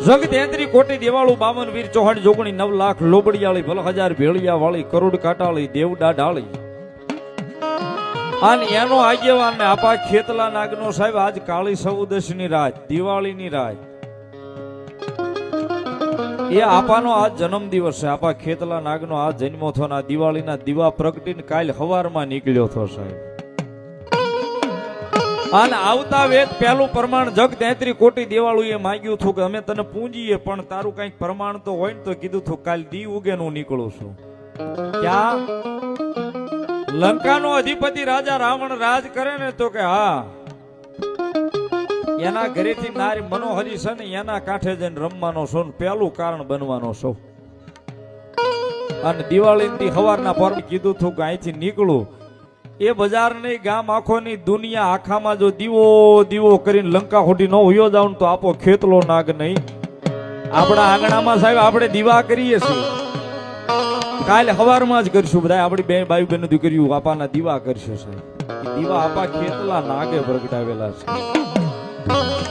જગ 33 કોટી દેવાળું 52 વીર ચૌહાણ જોગણી 9 લાખ લોબડિયાળી ભલ હજાર ભેળિયા વાળી કરોડ કાટાળી દેવડા ડાળી અને એનો આગેવાન ને આપા ખેતલા નાગનો સાહેબ આજ કાળી ચૌદશની રાત દિવાળીની રાત એ આપાનો આજ જન્મ દિવસ છે આપા ખેતલા નાગનો આજ જન્મો થયો ને દિવાળીના દીવા પ્રગટીને કાલ હવારમાં નીકળ્યો થયો સાહેબ અને આવતા વેદ પહેલું પ્રમાણ જગ 33 કોટી દેવાળું એ માંગ્યું હતું કે અમે તને પૂંજીએ પણ તારું કઈક પ્રમાણ તો હોય ને તો કીધું હતું કાલ દી ઉગે હું નીકળું છું ક્યાં લંકાનો અધિપતિ રાજા રાવણ રાજ કરે ને તો કે હા એના ઘરેથી નારી મનોહરી છે ને એના કાંઠે જઈને રમવાનો છો ને પહેલું કારણ બનવાનો છો અને દિવાળીની હવારના પર કીધું હતું કે અહીંથી નીકળું એ બજાર નહીં ગામ આખોની દુનિયા આખામાં જો દીવો દીવો કરીને લંકા ખોટી ન હોયો જાવ તો આપો ખેતલો નાગ નહીં આપણા આંગણામાં સાહેબ આપણે દીવા કરીએ છીએ કાલે હવારમાં જ કરશું બધા આપણી બે બાઈ બેન દીકરીઓ આપાના દીવા કરશે સાહેબ દીવા આપા ખેતલા નાગે પ્રગટાવેલા છે